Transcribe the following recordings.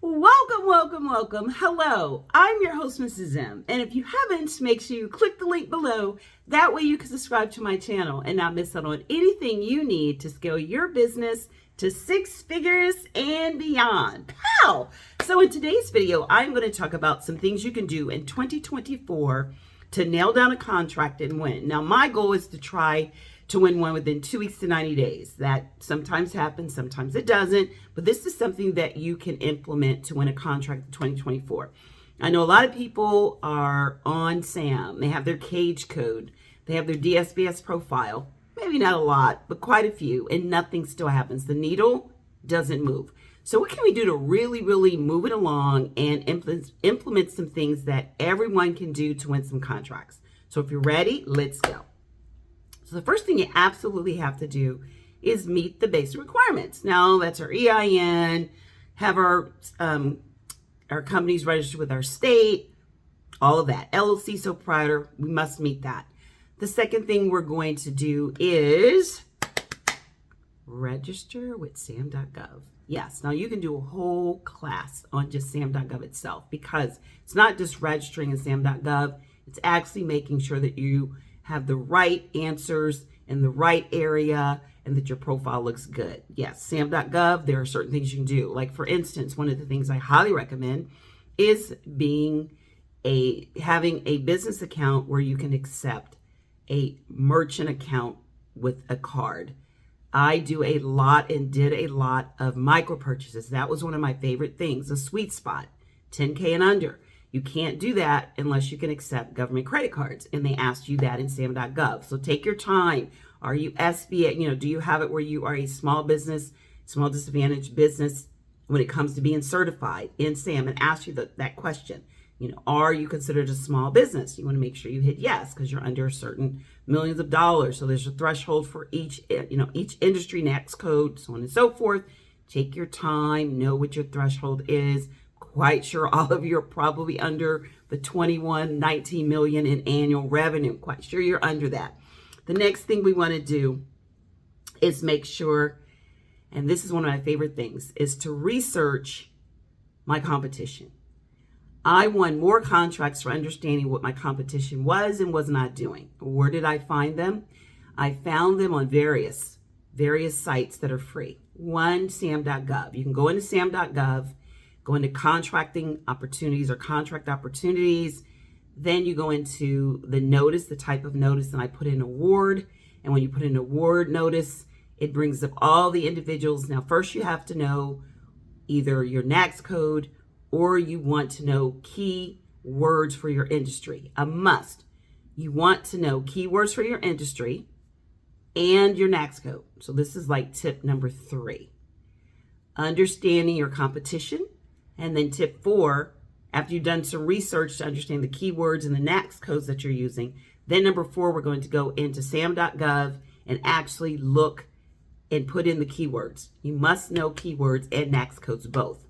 Welcome, welcome, welcome. Hello, I'm your host, Mrs. M. And if you haven't, make sure you click the link below. That way you can subscribe to my channel and not miss out on anything you need to scale your business to 6 figures and beyond. Pow! So in today's video, I'm going to talk about some things you can do in 2024 to nail down a contract and win. Now, my goal is to try to win one within 2 weeks to 90 days. That sometimes happens, sometimes it doesn't, but this is something that you can implement to win a contract in 2024. I know a lot of people are on SAM. They have their cage code. They have their DSBS profile. Maybe not a lot, but quite a few, and nothing still happens. The needle doesn't move. So what can we do to really move it along and implement some things that everyone can do to win some contracts? So if you're ready, let's go. So the first thing you absolutely have to do is meet the basic requirements. Now, that's our EIN, have our companies registered with our state, all of that. LLC, sole proprietor, we must meet that. The second thing we're going to do is register with sam.gov. Yes, now you can do a whole class on just sam.gov itself, because it's not just registering in sam.gov, it's actually making sure that you have the right answers in the right area and that your profile looks good. Yes, sam.gov, there are certain things you can do. Like, for instance, one of the things I highly recommend is having a business account where you can accept a merchant account with a card. I do a lot and did a lot of micro purchases. That was one of my favorite things, a sweet spot, 10K and under. You can't do that unless you can accept government credit cards, and they ask you that in sam.gov. So take your time. Are you SBA? Do you have it where you are a small business, small disadvantaged business when it comes to being certified in SAM, and ask you that question? Are you considered a small business? You want to make sure you hit yes, because you're under a certain millions of dollars. So there's a threshold for each industry, next code, so on and so forth. Take your time, know what your threshold is. Quite sure all of you are probably under the 19 million in annual revenue. Quite sure you're under that. The next thing we want to do is make sure, and this is one of my favorite things, is to research my competition. I won more contracts for understanding what my competition was and was not doing. Where did I find them? I found them on various sites that are free. One, sam.gov. You can go into sam.gov, go into contracting opportunities or contract opportunities. Then you go into the notice, the type of notice, and I put in award. And when you put in award notice, it brings up all the individuals. Now, first you have to know either your NAICS code or you want to know key words for your industry. A must. You want to know keywords for your industry and your NAICS code. So this is like tip number 3. Understanding your competition. And then tip 4, after you've done some research to understand the keywords and the NAICS codes that you're using, then number 4, we're going to go into sam.gov and actually look and put in the keywords. You must know keywords and NAICS codes both.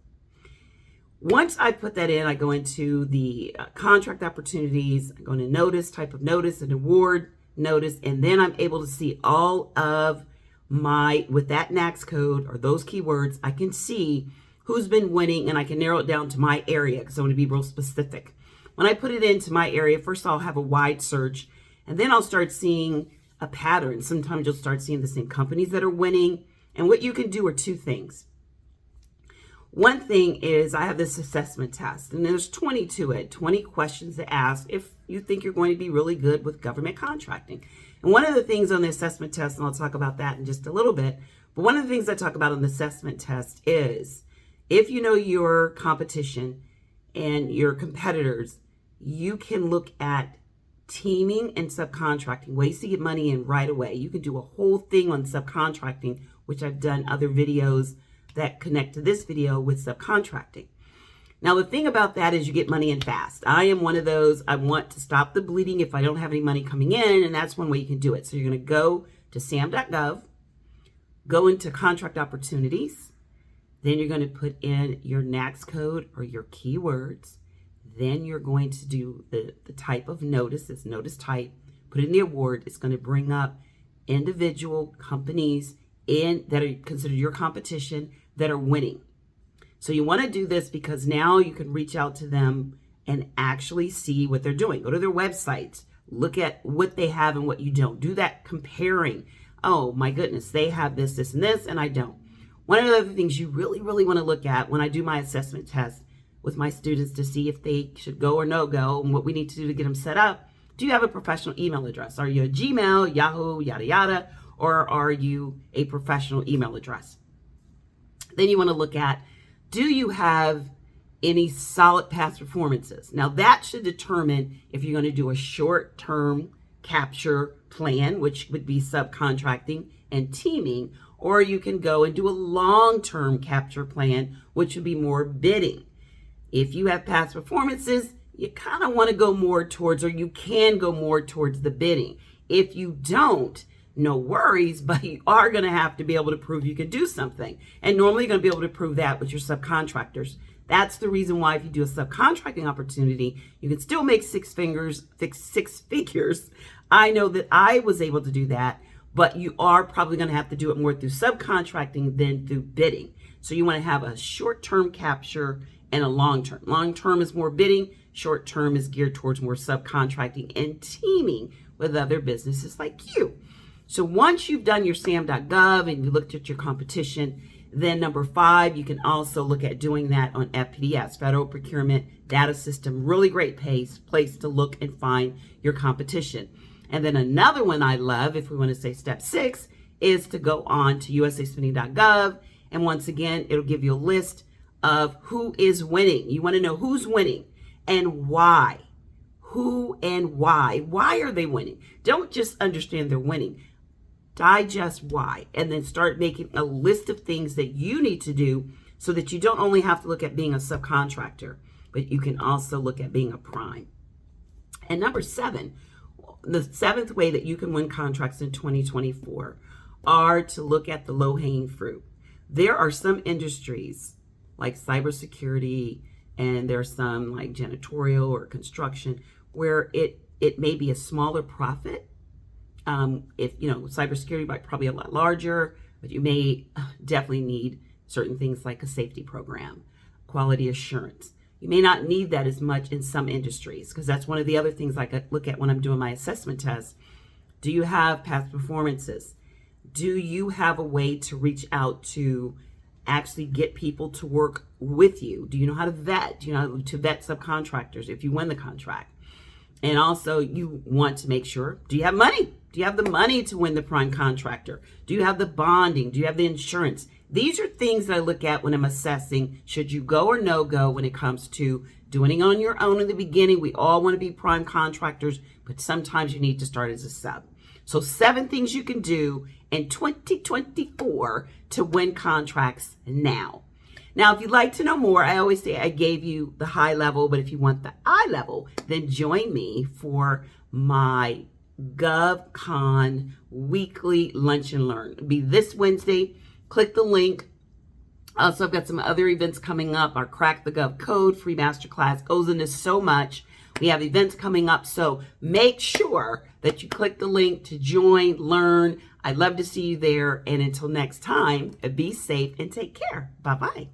Once I put that in, I go into the contract opportunities, I go into notice, type of notice, and award notice, and then I'm able to see all of with that NAICS code or those keywords, I can see who's been winning, and I can narrow it down to my area because I want to be real specific. When I put it into my area, first I'll have a wide search, and then I'll start seeing a pattern. Sometimes you'll start seeing the same companies that are winning, and what you can do are 2 things. One thing is I have this assessment test, and there's 20 to it, 20 questions to ask if you think you're going to be really good with government contracting. And one of the things on the assessment test, and I'll talk about that in just a little bit, but one of the things I talk about on the assessment test is, if you know your competition and your competitors, you can look at teaming and subcontracting, ways to get money in right away. You can do a whole thing on subcontracting, which I've done other videos that connect to this video with subcontracting. Now, the thing about that is you get money in fast. I am one of those. I want to stop the bleeding if I don't have any money coming in, and that's one way you can do it. So you're going to go to sam.gov, go into contract opportunities. Then you're going to put in your NAICS code or your keywords. Then you're going to do the type of notice. It's notice type. Put in the award. It's going to bring up individual companies that are considered your competition that are winning. So you want to do this because now you can reach out to them and actually see what they're doing. Go to their websites, look at what they have and what you don't. Do that comparing. Oh my goodness, they have this, this, and this, and I don't. One of the other things you really, really want to look at when I do my assessment test with my students to see if they should go or no go and what we need to do to get them set up. Do you have a professional email address? Are you a Gmail, Yahoo, yada, yada, or are you a professional email address? Then you want to look at, do you have any solid past performances? Now that should determine if you're going to do a short-term capture plan, which would be subcontracting and teaming, or you can go and do a long-term capture plan, which would be more bidding. If you have past performances, you kind of want to go more towards, or you can go more towards the bidding. If you don't, no worries, but you are going to have to be able to prove you can do something. And normally you're going to be able to prove that with your subcontractors. That's the reason why if you do a subcontracting opportunity, you can still make six figures. I know that I was able to do that, but you are probably going to have to do it more through subcontracting than through bidding. So you want to have a short-term capture and a long-term. Long-term is more bidding. Short-term is geared towards more subcontracting and teaming with other businesses like you. So once you've done your sam.gov and you looked at your competition, then number 5, you can also look at doing that on FPDS, Federal Procurement Data System. Really great place to look and find your competition. And then another one I love, if we want to say step 6, is to go on to usaspending.gov. And once again, it'll give you a list of who is winning. You want to know who's winning and why. Who and why. Why are they winning? Don't just understand they're winning. Digest why, and then start making a list of things that you need to do so that you don't only have to look at being a subcontractor, but you can also look at being a prime. And number 7, the 7th way that you can win contracts in 2024 are to look at the low-hanging fruit. There are some industries like cybersecurity, and there are some like janitorial or construction where it may be a smaller profit. If you know, cybersecurity might probably a lot larger, but you may definitely need certain things like a safety program, quality assurance. You may not need that as much in some industries, because that's one of the other things I look at when I'm doing my assessment test. Do you have past performances? Do you have a way to reach out to actually get people to work with you? Do you know how to vet? Do you know how to vet subcontractors if you win the contract? And also you want to make sure, do you have money? Do you have the money to win the prime contractor? Do you have the bonding? Do you have the insurance? These are things that I look at when I'm assessing, should you go or no go when it comes to doing it on your own in the beginning. We all want to be prime contractors, but sometimes you need to start as a sub. So 7 things you can do in 2024 to win contracts now. Now, if you'd like to know more, I always say I gave you the high level, but if you want the eye level, then join me for my GovCon weekly lunch and learn. It'll be this Wednesday. Click the link. Also, I've got some other events coming up. Our Crack the Gov Code free masterclass goes into so much. We have events coming up, so make sure that you click the link to join, learn. I'd love to see you there. And until next time, be safe and take care. Bye-bye.